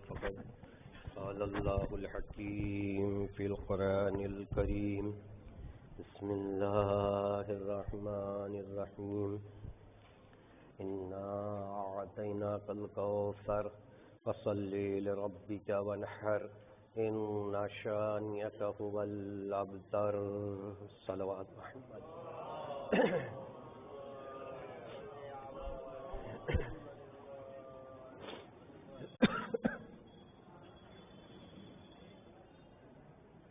فقد قال الله الحكيم في القرآن الكريم بسم الله الرحمن الرحيم إنا أعطيناك الكوثر فصل لربك وانحر إن شانئك هو الأبتر صلوات محمد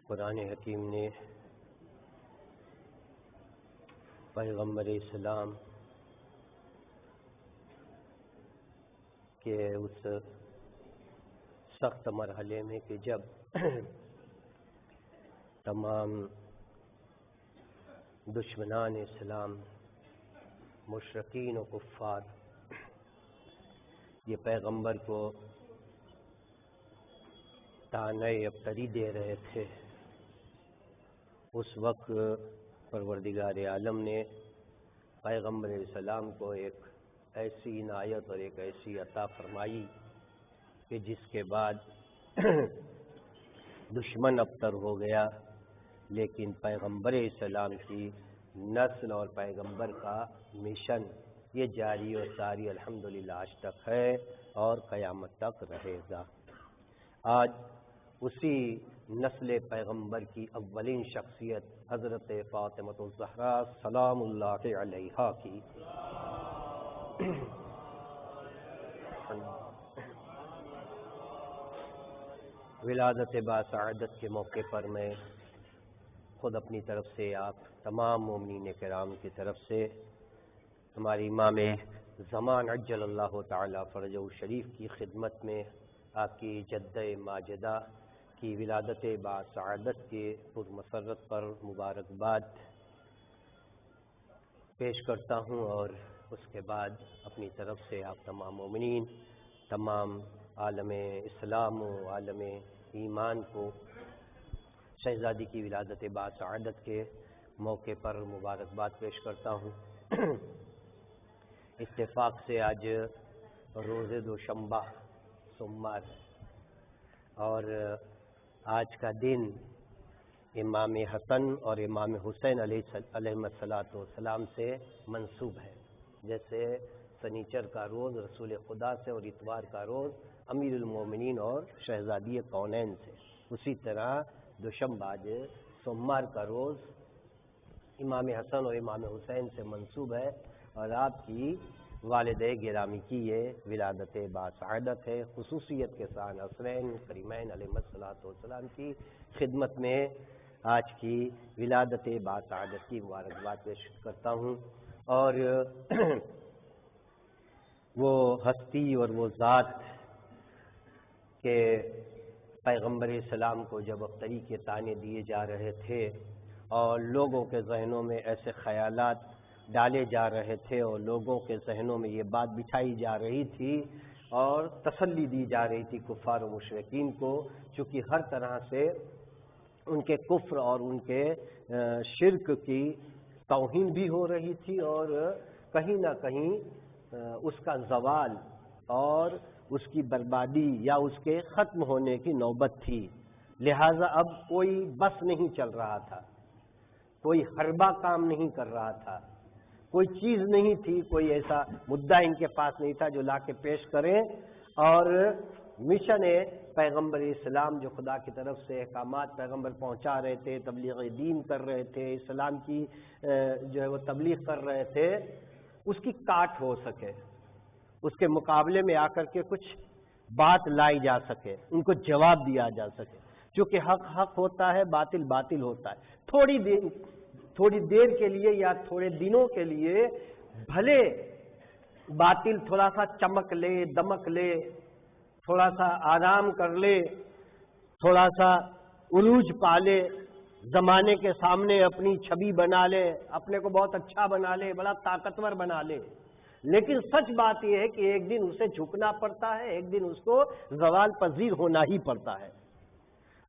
قرآن حکیم نے پیغمبر اسلام کے اس سخت مرحلے میں کہ جب تمام دشمنان اسلام مشرکین و کفار یہ پیغمبر کو طعنہ ابتری دے رہے تھے، اس وقت پروردگار عالم نے پیغمبر السلام کو ایک ایسی عنایت اور ایک ایسی عطا فرمائی کہ جس کے بعد دشمن ابتر ہو گیا، لیکن پیغمبر السلام کی نسل اور پیغمبر کا مشن یہ جاری و ساری الحمدللہ آج تک ہے اور قیامت تک رہے گا۔ آج اسی نسل پیغمبر کی اولین شخصیت حضرت فاطمۃ الزہرا سلام اللہ علیہا کی ولادت باسعادت کے موقع پر میں خود اپنی طرف سے آپ تمام مومنین کرام کی طرف سے ہماری امام زمان عجل اللہ تعالی فرجہ شریف کی خدمت میں آپ کی جدہ ماجدہ کی ولادت باسعادت کے پرمسرت پر مبارکباد پیش کرتا ہوں، اور اس کے بعد اپنی طرف سے آپ تمام مومنین، تمام عالم اسلام و عالم ایمان کو شہزادی کی ولادت باسعادت کے موقع پر مبارکباد پیش کرتا ہوں۔ اتفاق سے آج روز دوشنبہ سوموار اور آج کا دن امام حسن اور امام حسین علیہ السلام سے منسوب ہے، جیسے سنیچر کا روز رسول خدا سے اور اتوار کا روز امیر المومنین اور شہزادی کونین سے، اسی طرح دوشنبہ آج سوموار کا روز امام حسن اور امام حسین سے منسوب ہے، اور آپ کی والد گرامی کی یہ ولادت باسعادت ہے۔ خصوصیت کے ساتھ حسنین کریمین علیہ السلام کی خدمت میں آج کی ولادت باسعادت کی مبارکباد پیش کرتا ہوں، اور وہ ہستی اور وہ ذات کے پیغمبر اسلام کو جب ابتری کے طعنے دیے جا رہے تھے اور لوگوں کے ذہنوں میں ایسے خیالات ڈالے جا رہے تھے اور لوگوں کے ذہنوں میں یہ بات بچھائی جا رہی تھی اور تسلی دی جا رہی تھی کفار و مشرکین کو، چونکہ ہر طرح سے ان کے کفر اور ان کے شرک کی توہین بھی ہو رہی تھی، اور کہیں نہ کہیں اس کا زوال اور اس کی بربادی یا اس کے ختم ہونے کی نوبت تھی، لہذا اب کوئی بس نہیں چل رہا تھا، کوئی حربہ کام نہیں کر رہا تھا، کوئی چیز نہیں تھی، کوئی ایسا مدعا ان کے پاس نہیں تھا جو لا کے پیش کریں اور مشن پیغمبر اسلام جو خدا کی طرف سے احکامات پیغمبر پہنچا رہے تھے، تبلیغ دین کر رہے تھے، اسلام کی جو ہے وہ تبلیغ کر رہے تھے، اس کی کاٹ ہو سکے، اس کے مقابلے میں آ کر کے کچھ بات لائی جا سکے، ان کو جواب دیا جا سکے، چونکہ حق حق ہوتا ہے، باطل باطل ہوتا ہے۔ تھوڑی دیر کے لیے یا تھوڑے دنوں کے لیے بھلے باطل تھوڑا سا چمک لے، دمک لے، تھوڑا سا آرام کر لے، تھوڑا سا عروج پا لے، زمانے کے سامنے اپنی چھبی بنا لے، اپنے کو بہت اچھا بنا لے، بڑا طاقتور بنا لے، لیکن سچ بات یہ ہے کہ ایک دن اسے جھکنا پڑتا ہے، ایک دن اس کو زوال پذیر ہونا ہی پڑتا ہے۔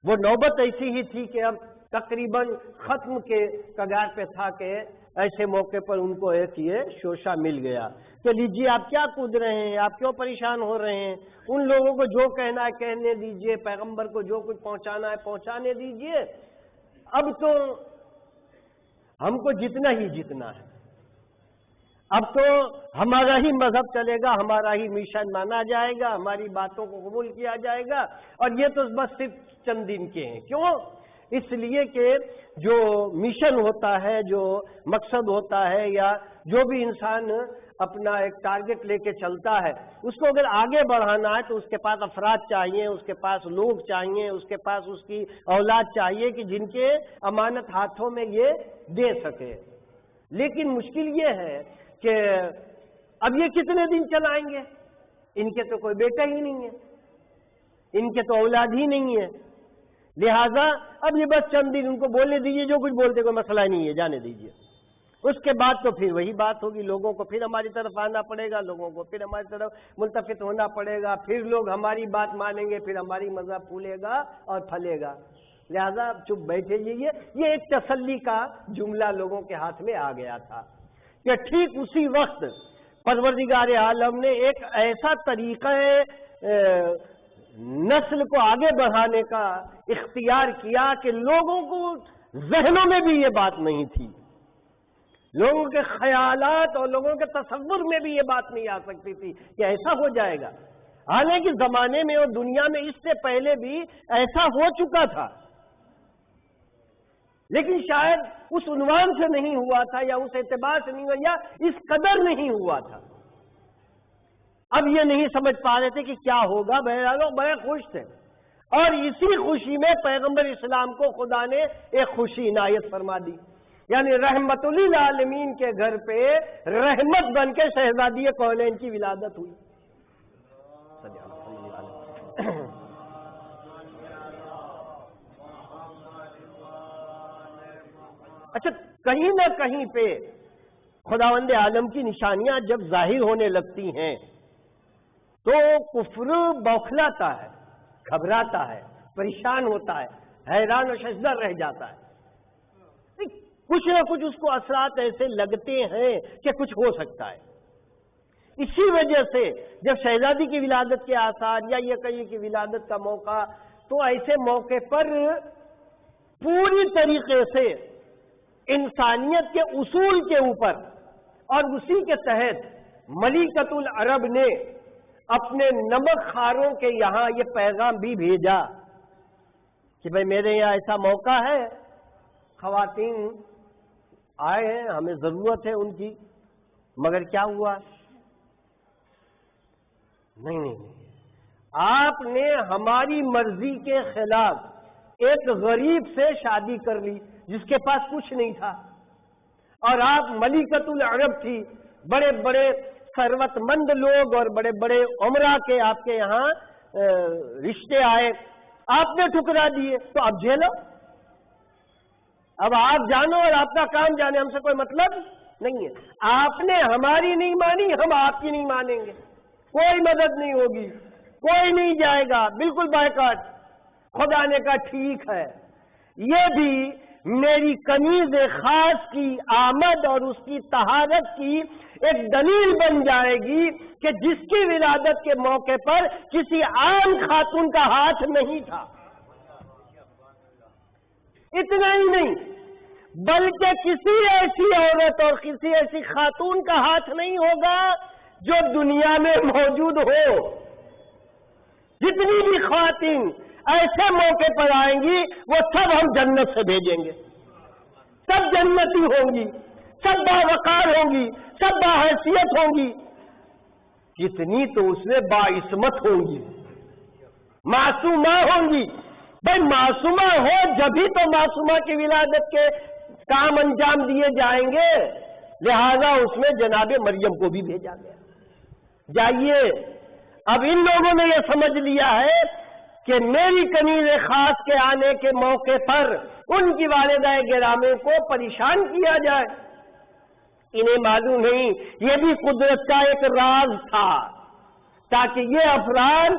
وہ نوبت ایسی ہی تھی کہ اب تقریباً ختم کے کگار پہ تھا کہ ایسے موقع پر ان کو ایک یہ شوشہ مل گیا کہ لیجیے آپ کیا کود رہے ہیں، آپ کیوں پریشان ہو رہے ہیں، ان لوگوں کو جو کہنا ہے کہنے دیجیے، پیغمبر کو جو کچھ پہنچانا ہے پہنچانے دیجیے، اب تو ہم کو جتنا ہی جتنا ہے، اب تو ہمارا ہی مذہب چلے گا، ہمارا ہی مشن مانا جائے گا، ہماری باتوں کو قبول کیا جائے گا، اور یہ تو بس صرف چند دن کے ہیں۔ کیوں؟ اس لیے کہ جو مشن ہوتا ہے، جو مقصد ہوتا ہے، یا جو بھی انسان اپنا ایک ٹارگٹ لے کے چلتا ہے، اس کو اگر آگے بڑھانا ہے تو اس کے پاس افراد چاہیے، اس کے پاس لوگ چاہیے، اس کے پاس اس کی اولاد چاہیے کہ جن کے امانت ہاتھوں میں یہ دے سکے۔ لیکن مشکل یہ ہے کہ اب یہ کتنے دن چلائیں گے؟ ان کے تو کوئی بیٹا ہی نہیں ہے، ان کے تو اولاد ہی نہیں ہے، لہذا اب یہ بس چند دن ان کو بولنے دیجیے، جو کچھ بولتے کوئی مسئلہ نہیں ہے، جانے دیجیے۔ اس کے بعد تو پھر وہی بات ہوگی، لوگوں کو پھر ہماری طرف آنا پڑے گا، لوگوں کو پھر ہماری طرف ملتفت ہونا پڑے گا، پھر لوگ ہماری بات مانیں گے، پھر ہماری مذہب پھولے گا اور پھلے گا۔ لہذا چپ بیٹھے جائیے۔ یہ ایک تسلی کا جملہ لوگوں کے ہاتھ میں آ گیا تھا کہ ٹھیک اسی وقت پروردگار عالم نے ایک ایسا طریقہ نسل کو آگے بڑھانے کا اختیار کیا کہ لوگوں کو ذہنوں میں بھی یہ بات نہیں تھی، لوگوں کے خیالات اور لوگوں کے تصور میں بھی یہ بات نہیں آ سکتی تھی کہ ایسا ہو جائے گا۔ حالانکہ زمانے میں اور دنیا میں اس سے پہلے بھی ایسا ہو چکا تھا، لیکن شاید اس عنوان سے نہیں ہوا تھا، یا اس اعتبار سے نہیں ہوا، یا اس قدر نہیں ہوا تھا۔ اب یہ نہیں سمجھ پا رہے تھے کہ کیا ہوگا، بہرحال لوگ بڑے خوش تھے، اور اسی خوشی میں پیغمبر اسلام کو خدا نے ایک خوشی عنایت فرما دی، یعنی رحمت للعالمین کے گھر پہ رحمت بن کے شہزادی کونین کی ولادت ہوئی۔ اچھا، کہیں نہ کہیں پہ خداوند عالم کی نشانیاں جب ظاہر ہونے لگتی ہیں تو کفر بوکھلاتا ہے، گھبراتا ہے، پریشان ہوتا ہے، حیران و ششدر رہ جاتا ہے، کچھ نہ کچھ اس کو اثرات ایسے لگتے ہیں کہ کچھ ہو سکتا ہے۔ اسی وجہ سے جب شہزادی کی ولادت کے آثار، یا یہ کہیے کہ ولادت کا موقع، تو ایسے موقع پر پوری طریقے سے انسانیت کے اصول کے اوپر اور اسی کے تحت ملکۃ العرب نے اپنے نمک خاروں کے یہاں یہ پیغام بھی بھیجا کہ بھئی میرے یہاں ایسا موقع ہے، خواتین آئے ہیں، ہمیں ضرورت ہے ان کی، مگر کیا ہوا؟ نہیں، آپ نے ہماری مرضی کے خلاف ایک غریب سے شادی کر لی جس کے پاس کچھ نہیں تھا، اور آپ ملکۃ العرب تھی، بڑے بڑے ثروت مند لوگ اور بڑے بڑے عمرہ کے آپ کے یہاں رشتے آئے، آپ نے ٹھکرا دیے، تو اب جھیلو، اب آپ جانو اور آپ کا کام جانے، ہم سے کوئی مطلب نہیں ہے۔ آپ نے ہماری نہیں مانی، ہم آپ کی نہیں مانیں گے، کوئی مدد نہیں ہوگی، کوئی نہیں جائے گا، بالکل بائیکاٹ۔ خدا نے کہا ٹھیک ہے، یہ بھی میری کنیز خاص کی آمد اور اس کی طہارت کی ایک دلیل بن جائے گی کہ جس کی ولادت کے موقع پر کسی عام خاتون کا ہاتھ نہیں تھا۔ اتنا ہی نہیں، بلکہ کسی ایسی عورت اور کسی ایسی خاتون کا ہاتھ نہیں ہوگا جو دنیا میں موجود ہو۔ جتنی بھی خواتین ایسے موقع پر آئیں گی وہ سب ہم جنت سے بھیجیں گے، سب جنتی ہوں گی، سب باوقار ہوں گی، سب باحیثیت ہوں گی، کتنی تو اس میں باعصمت ہوں گی، معصومہ ہوں گی۔ بھائی معصومہ ہو جبھی تو معصومہ کی ولادت کے کام انجام دیے جائیں گے، لہذا اس میں جناب مریم کو بھی بھیجا گیا۔ جائیے، اب ان لوگوں نے یہ سمجھ لیا ہے کہ میری کنیز خاص کے آنے کے موقع پر ان کی والدہ گرامی کو پریشان کیا جائے۔ انہیں معلوم نہیں یہ بھی قدرت کا ایک راز تھا، تاکہ یہ افراد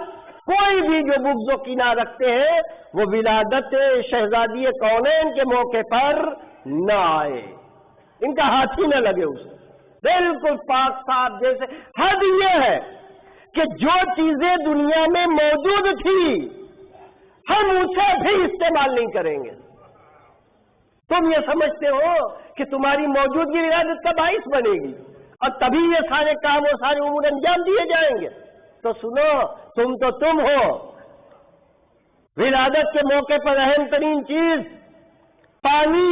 کوئی بھی جو بغض و کینہ رکھتے ہیں وہ ولادت شہزادی کونین کے موقع پر نہ آئے۔ ان کا ہاتھ ہی نہ لگے اسے، بالکل پاک صاف جیسے۔ حد یہ ہے کہ جو چیزیں دنیا میں موجود تھی ہم اسے بھی استعمال نہیں کریں گے۔ تم یہ سمجھتے ہو کہ تمہاری موجودگی ولادت کا باعث بنے گی اور تبھی یہ سارے کام اور سارے امور انجام دیے جائیں گے؟ تو سنو، تم ہو۔ ولادت کے موقع پر اہم ترین چیز پانی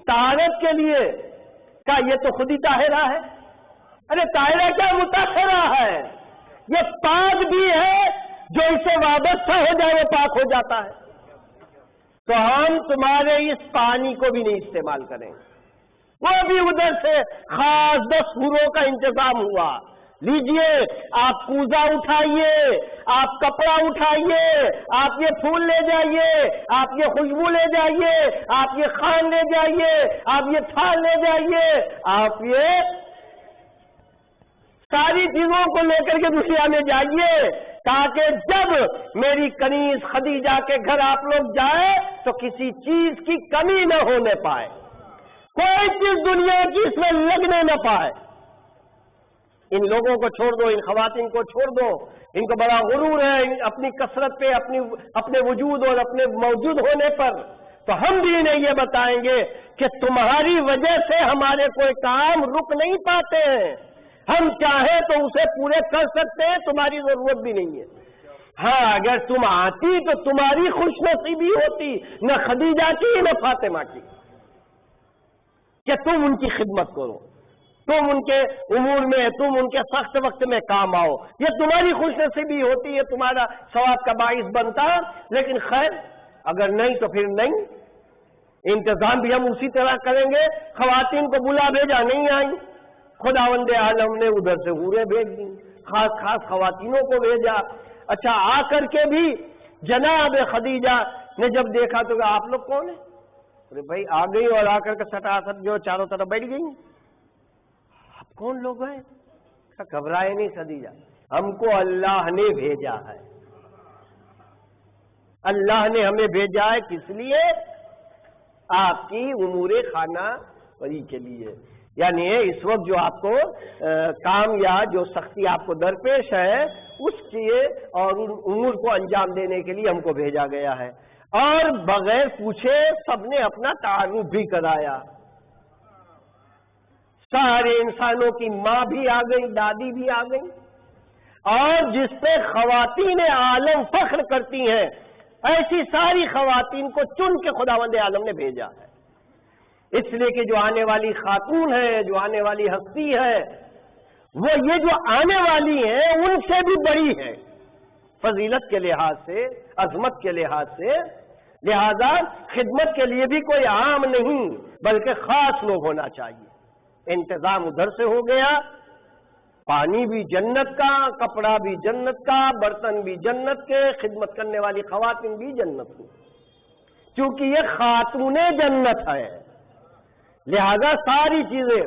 طہارت کے لیے کا یہ تو خود ہی طاہرہ ہے۔ ارے طاہرہ کیا مطہرہ ہے، یہ پاک بھی ہے، جو اسے وابستہ ہو جائے وہ پاک ہو جاتا ہے۔ تو ہم تمہارے اس پانی کو بھی نہیں استعمال کریں، وہ بھی ادھر سے خاص 10 حوروں کا انتظام ہوا۔ لیجئے، آپ کوزہ اٹھائیے، آپ کپڑا اٹھائیے، آپ یہ پھول لے جائیے، آپ یہ خوشبو لے جائیے، آپ یہ خوان لے جائیے، آپ یہ تھال لے جائیے، آپ یہ ساری چیزوں کو لے کر کے دنیا میں جائیے، تاکہ جب میری کنیز خدیجہ کے گھر آپ لوگ جائیں تو کسی چیز کی کمی نہ ہونے پائے، کوئی چیز دنیا کی اس میں لگنے نہ پائے۔ ان لوگوں کو چھوڑ دو، ان خواتین کو چھوڑ دو، ان کو بڑا غرور ہے اپنی کثرت پہ، اپنے وجود اور اپنے موجود ہونے پر۔ تو ہم بھی انہیں یہ بتائیں گے کہ تمہاری وجہ سے ہمارے کوئی کام رک نہیں پاتے ہیں، ہم چاہیں تو اسے پورے کر سکتے ہیں، تمہاری ضرورت بھی نہیں ہے۔ ہاں، اگر تم آتی تو تمہاری خوش نصیبی ہوتی، نہ خدیجہ کی نہ فاطمہ کی، کہ تم ان کی خدمت کرو، تم ان کے امور میں، تم ان کے سخت وقت میں کام آؤ، یہ تمہاری خوش نصیبی ہوتی ہے، تمہارا ثواب کا باعث بنتا۔ لیکن خیر، اگر نہیں تو پھر نہیں، انتظام بھی ہم اسی طرح کریں گے۔ خواتین کو بلا بھیجا، نہیں آئیں، خداوند عالم نے ادھر سے حوریں بھیج دی، خاص خواتینوں کو بھیجا۔ اچھا، آ کر کے بھی جناب خدیجہ نے جب دیکھا تو آپ لوگ کون ہیں؟ ارے بھائی آ گئی اور آ کر کے سٹاسٹ جو چاروں طرف بیٹھ گئی، آپ کون لوگ ہیں؟ گھبرائے نہیں خدیجہ، ہم کو اللہ نے بھیجا ہے، اللہ نے ہمیں بھیجا ہے، کس لیے؟ آپ کی امور خانہ وری کے لیے، یعنی اس وقت جو آپ کو کام یا جو سختی آپ کو درپیش ہے اس کے اور ان امور کو انجام دینے کے لیے ہم کو بھیجا گیا ہے۔ اور بغیر پوچھے سب نے اپنا تعارف بھی کرایا، سارے انسانوں کی ماں بھی آ گئی، دادی بھی آ گئی، اور جس پہ خواتین عالم فخر کرتی ہیں ایسی ساری خواتین کو چن کے خداوند عالم نے بھیجا ہے، اس لیے کہ جو آنے والی خاتون ہے، جو آنے والی ہستی ہے، وہ یہ جو آنے والی ہیں ان سے بھی بڑی ہے فضیلت کے لحاظ سے، عظمت کے لحاظ سے، لہذا خدمت کے لیے بھی کوئی عام نہیں بلکہ خاص لوگ ہونا چاہیے۔ انتظام ادھر سے ہو گیا، پانی بھی جنت کا، کپڑا بھی جنت کا، برتن بھی جنت کے، خدمت کرنے والی خواتین بھی جنت کی، کیونکہ یہ خاتون جنت ہے، لہذا ساری چیزیں،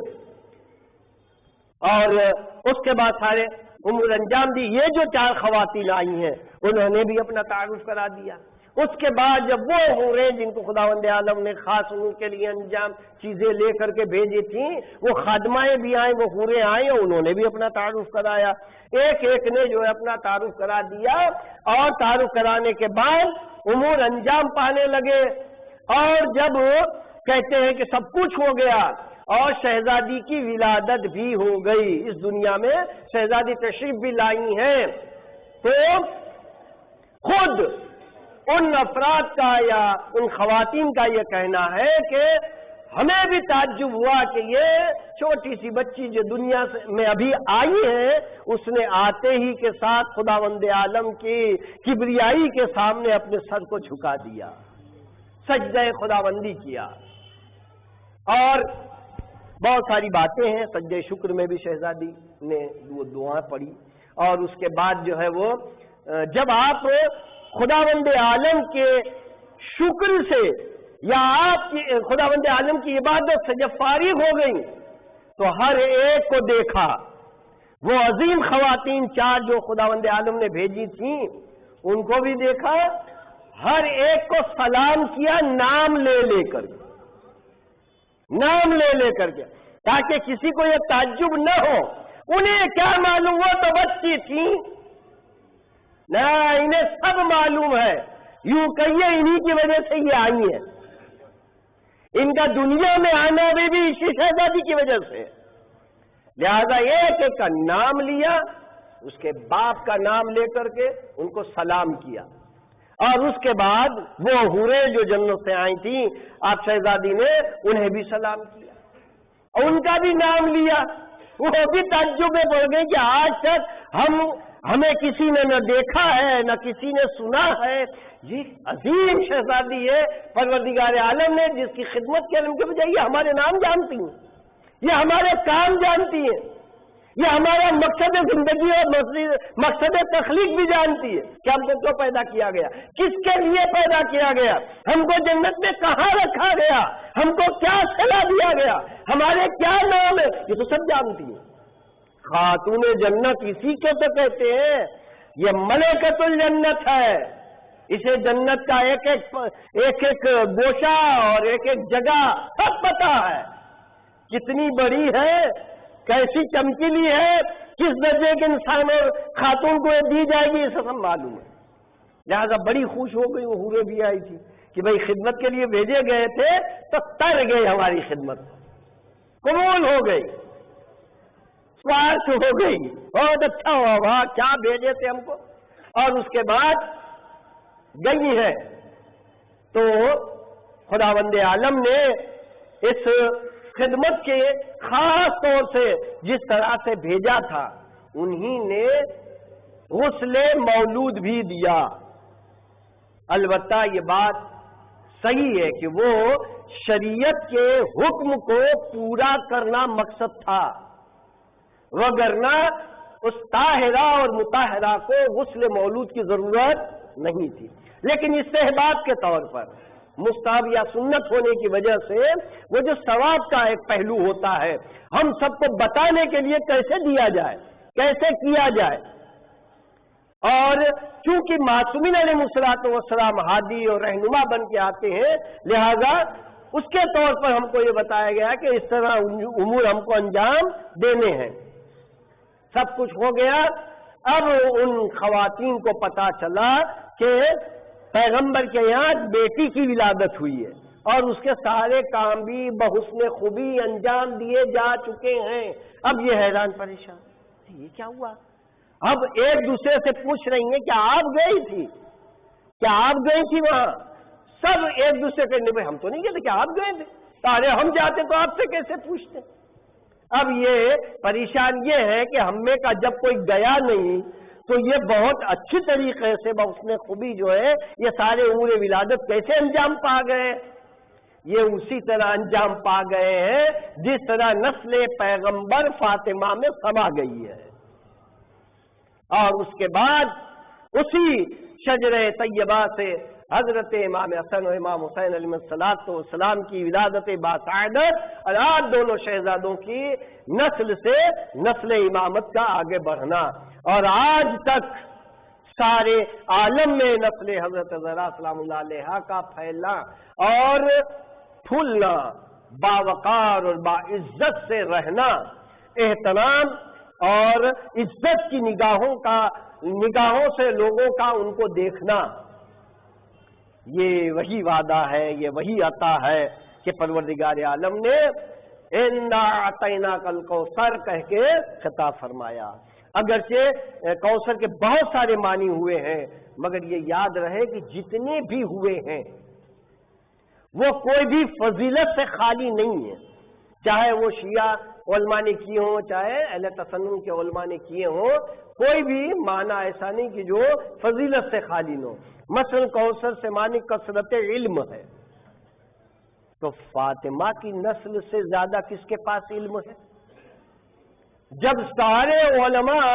اور اس کے بعد سارے امور انجام دی۔ یہ جو 4 خواتین آئی ہیں انہوں نے بھی اپنا تعارف کرا دیا۔ اس کے بعد جب وہ حوریں جن کو خداوند عالم نے خاص ان کے لیے انجام چیزیں لے کر کے بھیجی تھیں، وہ خادمائیں بھی آئیں، وہ حوریں آئیں، انہوں نے بھی اپنا تعارف کرایا، ایک ایک نے جو ہے اپنا تعارف کرا دیا، اور تعارف کرانے کے بعد امور انجام پانے لگے، اور جب کہتے ہیں کہ سب کچھ ہو گیا اور شہزادی کی ولادت بھی ہو گئی، اس دنیا میں شہزادی تشریف بھی لائی ہیں، تو خود ان افراد کا یا ان خواتین کا یہ کہنا ہے کہ ہمیں بھی تعجب ہوا کہ یہ چھوٹی سی بچی جو دنیا میں ابھی آئی ہے، اس نے آتے ہی کے ساتھ خداوند عالم کی کبریائی کے سامنے اپنے سر کو جھکا دیا، سجدہ خداوندی کیا، اور بہت ساری باتیں ہیں، سجدہ شکر میں بھی شہزادی نے وہ دعا پڑھی، اور اس کے بعد جو ہے وہ جب آپ خداوند عالم کے شکر سے یا آپ کی خداوند عالم کی عبادت سے جب فارغ ہو گئی تو ہر ایک کو دیکھا، وہ عظیم خواتین 4 جو خداوند عالم نے بھیجی تھیں ان کو بھی دیکھا، ہر ایک کو سلام کیا، نام لے لے کر کے، نام لے لے کر کے، تاکہ کسی کو یہ تعجب نہ ہو۔ انہیں کیا معلوم، وہ تو بچی تھی نہ، انہیں سب معلوم ہے، یوں کہیے انہی کی وجہ سے یہ آئی ہیں، ان کا دنیا میں آنا بھی اسی شہزادی کی وجہ سے۔ لہذا ایک ایک کا نام لیا، اس کے باپ کا نام لے کر کے ان کو سلام کیا، اور اس کے بعد وہ حوریں جو جنت سے آئی تھیں، آپ شہزادی نے انہیں بھی سلام کیا اور ان کا بھی نام لیا۔ وہ بھی تعجب میں پڑ گئے کہ آج تک ہمیں کسی نے نہ دیکھا ہے نہ کسی نے سنا ہے، یہ عظیم شہزادی ہے پروردگار عالم نے جس کی خدمت کے علم کے بجائے یہ ہمارے نام جانتی ہیں، یہ ہمارے کام جانتی ہیں، یہ ہمارا مقصد زندگی اور مقصد تخلیق بھی جانتی ہے کہ ہم کو کیوں پیدا کیا گیا، کس کے لیے پیدا کیا گیا، ہم کو جنت میں کہاں رکھا گیا، ہم کو کیا صلاح دیا گیا، ہمارے کیا نام ہے، یہ تو سب جانتی ہے۔ خاتون جنت اسی کو تو کہتے ہیں، یہ ملکۃ الجنت ہے، اسے جنت کا ایک ایک گوشہ اور ایک ایک جگہ سب پتا ہے، کتنی بڑی ہے، کیسی چمکیلی ہے، کس درجے کے انسان اور خاتون کو دی جائے گی، یہ سب معلوم ہے۔ لہذا بڑی خوش ہو گئی، وہ حوریں بھی آئی تھی کہ بھئی خدمت کے لیے بھیجے گئے تھے تو تر گئے، ہماری خدمت قبول ہو گئی، سوارت ہو گئی، بہت اچھا ہوا، وہاں کیا بھیجے تھے ہم کو، اور اس کے بعد گئی ہے تو خداوند عالم نے اس خدمت کے خاص طور سے جس طرح سے بھیجا تھا، انہی نے غسل مولود بھی دیا۔ البتہ یہ بات صحیح ہے کہ وہ شریعت کے حکم کو پورا کرنا مقصد تھا، وگرنہ اس طاہرہ اور مطہرہ کو غسل مولود کی ضرورت نہیں تھی، لیکن استحباب کے طور پر، مستحب یا سنت ہونے کی وجہ سے وہ جو ثواب کا ایک پہلو ہوتا ہے، ہم سب کو بتانے کے لیے کیسے دیا جائے، کیسے کیا جائے، اور چونکہ معصومین علیہ السلام ہادی اور رہنما بن کے آتے ہیں، لہذا اس کے طور پر ہم کو یہ بتایا گیا کہ اس طرح امور ہم کو انجام دینے ہیں۔ سب کچھ ہو گیا، اب ان خواتین کو پتا چلا کہ پیغمبر کے یہاں بیٹی کی ولادت ہوئی ہے، اور اس کے سارے کام بھی بحسن خوبی انجام دیے جا چکے ہیں۔ اب یہ حیران پریشان، یہ کیا ہوا؟ اب ایک دوسرے سے پوچھ رہی ہیں کہ آپ گئی تھی، کیا آپ گئی تھی وہاں؟ سب ایک دوسرے سے نہیں، ہم تو نہیں کہتے کہ آپ گئے تھے، سارے ہم جاتے تو آپ سے کیسے پوچھتے؟ اب یہ پریشان یہ ہے کہ ہم میں کا جب کوئی گیا نہیں تو یہ بہت اچھی طریقے سے بحسن خوبی جو ہے یہ سارے امور ولادت کیسے انجام پا گئے؟ یہ اسی طرح انجام پا گئے ہیں جس طرح نسل پیغمبر فاطمہ میں سما گئی ہے، اور اس کے بعد اسی شجرہ طیبہ سے حضرت امام حسن و امام حسین علیہ السلام کی ولادت باسعادت، اور آج دونوں شہزادوں کی نسل سے نسل امامت کا آگے بڑھنا، اور آج تک سارے عالم میں نسل حضرت زہرا سلام اللہ علیہا کا پھیلنا اور پھولنا، باوقار اور باعزت سے رہنا، احترام اور عزت کی نگاہوں سے لوگوں کا ان کو دیکھنا، یہ وہی وعدہ ہے، یہ وہی عطا ہے کہ پروردگار عالم نے اِنَّا أَعْطَيْنَاكَ الْكَوْثَرَ کہہ کے خطاب فرمایا۔ اگرچہ کوثر کے بہت سارے معنی ہوئے ہیں، مگر یہ یاد رہے کہ جتنے بھی ہوئے ہیں وہ کوئی بھی فضیلت سے خالی نہیں ہے، چاہے وہ شیعہ علماء نے کیے ہوں، چاہے اہل تسنن کے علماء نے کیے ہوں، کوئی بھی معنی ایسا نہیں کہ جو فضیلت سے خالی نہ ہو۔ مثلا کوثر سے معنی کثرت علم ہے، تو فاطمہ کی نسل سے زیادہ کس کے پاس علم ہے؟ جب سارے علماء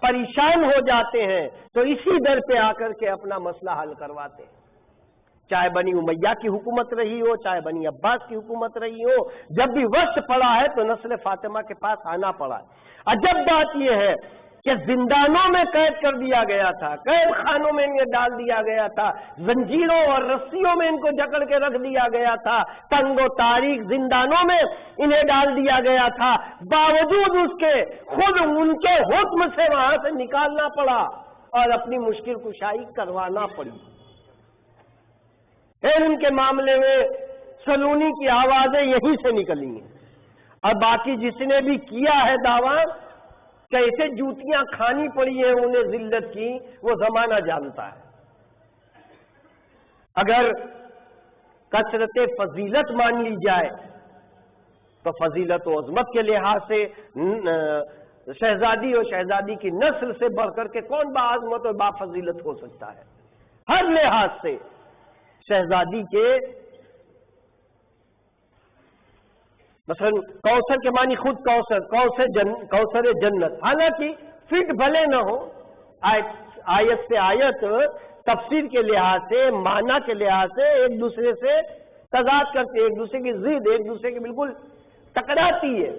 پریشان ہو جاتے ہیں تو اسی در پہ آ کر کے اپنا مسئلہ حل کرواتے ہیں، چاہے بنی امیہ کی حکومت رہی ہو، چاہے بنی عباس کی حکومت رہی ہو، جب بھی وقت پڑا ہے تو نسل فاطمہ کے پاس آنا پڑا ہے۔ عجب بات یہ ہے کہ زندانوں میں قید کر دیا گیا تھا، قید خانوں میں انہیں ڈال دیا گیا تھا، زنجیروں اور رسیوں میں ان کو جکڑ کے رکھ دیا گیا تھا، تنگ و تاریک زندانوں میں انہیں ڈال دیا گیا تھا، باوجود اس کے خود ان کے حکم سے وہاں سے نکالنا پڑا اور اپنی مشکل کشائی کروانا پڑی۔ ان کے معاملے میں سلونی کی آوازیں یہیں سے نکلی ہیں۔ اور باقی جس نے بھی کیا ہے دعویٰ کیسے جوتیاں کھانی پڑی ہیں انہیں ذلت کی، وہ زمانہ جانتا ہے۔ اگر کثرت فضیلت مان لی جائے تو فضیلت و عظمت کے لحاظ سے شہزادی اور شہزادی کی نسل سے بڑھ کر کے کون باعظمت اور بافضیلت ہو سکتا ہے؟ ہر لحاظ سے شہزادی کے مثلا کوثر کے معنی خود کوثر جنت، حالانکہ فٹ بھلے نہ ہو، آیت سے آیت تفسیر کے لحاظ سے معنی کے لحاظ سے ایک دوسرے سے تضاد کرتی ہے، ایک دوسرے کی ضد ایک دوسرے کی بالکل ٹکراتی ہے،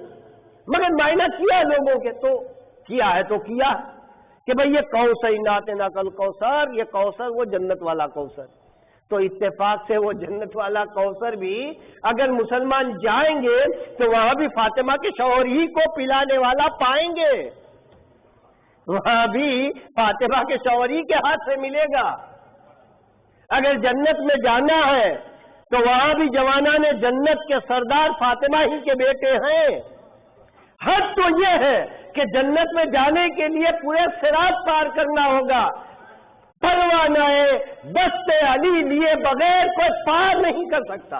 مگر معنی کیا لوگوں کے تو کیا ہے کہ بھئی یہ کوثر اِنَّا کل کوثر، یہ کوثر وہ جنت والا کوثر۔ تو اتفاق سے وہ جنت والا کوثر بھی اگر مسلمان جائیں گے تو وہاں بھی فاطمہ کے شوہر ہی کو پلانے والا پائیں گے، وہاں بھی فاطمہ کے شوہر ہی کے ہاتھ سے ملے گا۔ اگر جنت میں جانا ہے تو وہاں بھی جوانان جنت کے سردار فاطمہ ہی کے بیٹے ہیں۔ حد تو یہ ہے کہ جنت میں جانے کے لیے پورے صراط پار کرنا ہوگا، پروانہ دست علی لیے بغیر کوئی پار نہیں کر سکتا۔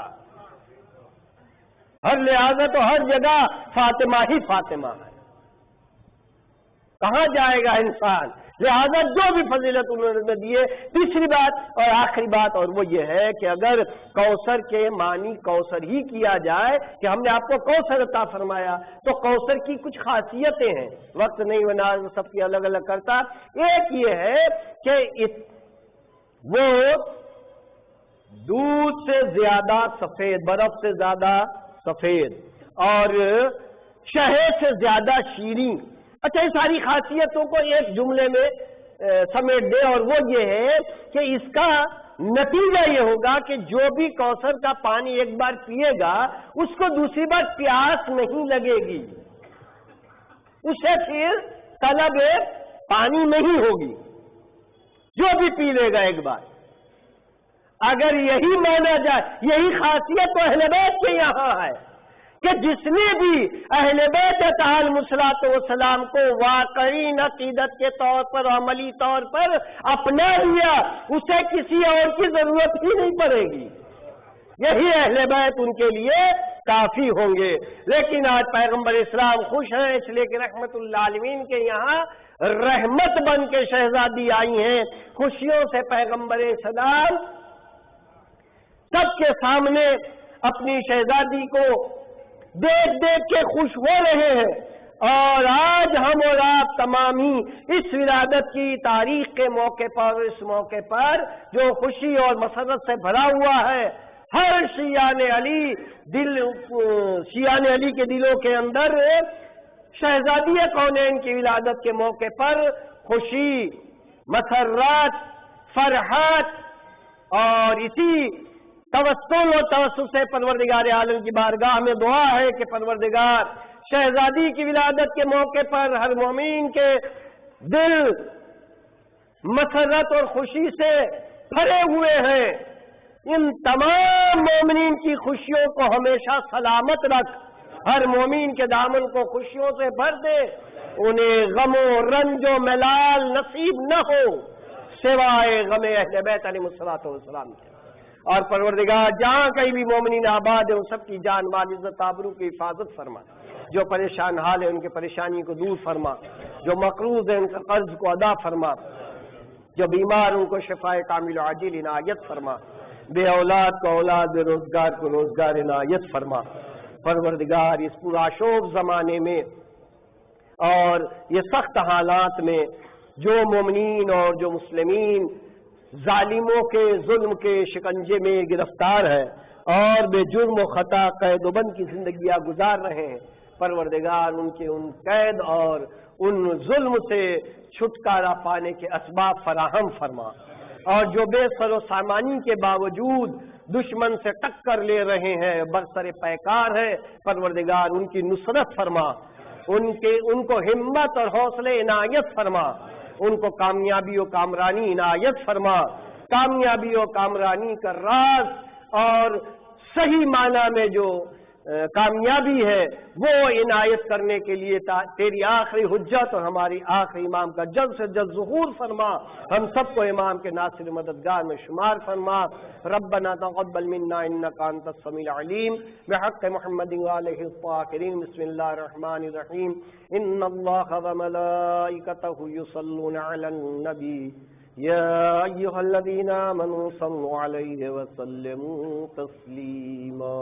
ہر لحاظ تو ہر جگہ فاطمہ ہی فاطمہ ہے، کہاں جائے گا انسان؟ لہذا جو بھی فضیلت انہوں نے دیے۔ تیسری بات اور آخری بات اور وہ یہ ہے کہ اگر کوثر کے معنی کوثر ہی کیا جائے کہ ہم نے آپ کو کوثر عطا فرمایا، تو کوثر کی کچھ خاصیتیں ہیں، وقت نہیں بنا سب کی الگ الگ کرتا۔ ایک یہ ہے کہ وہ دودھ سے زیادہ سفید، برف سے زیادہ سفید اور شہد سے زیادہ شیریں۔ اچھا، یہ ساری خاصیتوں کو ایک جملے میں سمیٹ دے، اور وہ یہ ہے کہ اس کا نتیجہ یہ ہوگا کہ جو بھی کوثر کا پانی ایک بار پیے گا اس کو دوسری بار پیاس نہیں لگے گی، اسے پھر طلب پانی نہیں ہوگی، جو بھی پی لے گا ایک بار۔ اگر یہی مانا جائے، یہی خاصیت تو اہل بیت کے یہاں ہے کہ جس نے بھی اہل بیت علیہم السلام کو واقعی عقیدت کے طور پر، عملی طور پر اپنا لیا، اسے کسی اور کی ضرورت ہی نہیں پڑے گی، یہی اہل بیت ان کے لیے کافی ہوں گے۔ لیکن آج پیغمبر اسلام خوش ہیں اس لیے کہ رحمت اللہ عالمین کے یہاں رحمت بن کے شہزادی آئی ہیں، خوشیوں سے پیغمبر اسلام سب کے سامنے اپنی شہزادی کو دیکھ دیکھ کے خوش ہو رہے ہیں۔ اور آج ہم اور آپ تمام ہی اس ولادت کی تاریخ کے موقع پر، اس موقع پر جو خوشی اور مسرت سے بھرا ہوا ہے، ہر شیعان علی کے دلوں کے اندر شہزادی کونین کی ولادت کے موقع پر خوشی، مسرت، فرحت اور اسی توسل و توسل سے پروردگار عالم کی بارگاہ میں دعا ہے کہ پروردگار شہزادی کی ولادت کے موقع پر ہر مومن کے دل مسرت اور خوشی سے بھرے ہوئے ہیں، ان تمام مومنین کی خوشیوں کو ہمیشہ سلامت رکھ، ہر مومن کے دامن کو خوشیوں سے بھر دے، انہیں غم و رنج و ملال نصیب نہ ہو سوائے غم اہل بیت علیہ السلام کے۔ اور پروردگار جہاں کہیں بھی مومنین آباد ہیں ان سب کی جان مال عزت آبرو کی حفاظت فرما، جو پریشان حال ہے ان کے پریشانی کو دور فرما، جو مقروض ہیں ان کا قرض کو ادا فرما، جو بیمار ان کو شفاء کامل عاجل عنایت فرما، بے اولاد کو اولاد، بے روزگار کو روزگار عنایت فرما۔ پروردگار اس پرآشوب زمانے میں اور یہ سخت حالات میں جو مومنین اور جو مسلمین ظالموں کے ظلم کے شکنجے میں گرفتار ہے اور بے جرم و خطا قید و بند کی زندگیاں گزار رہے ہیں، پروردگار ان کے ان قید اور ان ظلم سے چھٹکارا پانے کے اسباب فراہم فرما، اور جو بے سر و سامانی کے باوجود دشمن سے ٹکر لے رہے ہیں، برسر پیکار ہے، پروردگار ان کی نصرت فرما، ان کو ہمت اور حوصلے عنایت فرما، ان کو کامیابی و کامرانی عنایت فرما، کامیابی و کامرانی کا راز اور صحیح معنی میں جو کامیابی ہے وہ عنایت کرنے کے لیے تیری آخری حجت اور ہماری آخری امام کا جلد سے جلد ظہور فرما، ہم سب کو امام کے ناصر مددگار میں شمار فرما۔ ربنا تقبل منا انك انت السميع العليم بحق محمد وآله الطاهرين۔ بسم الله الرحمن الرحيم۔ ان الله وملائكته يصلون على النبي يا أيها الذين آمنوا صلوا عليه وسلموا تسليما۔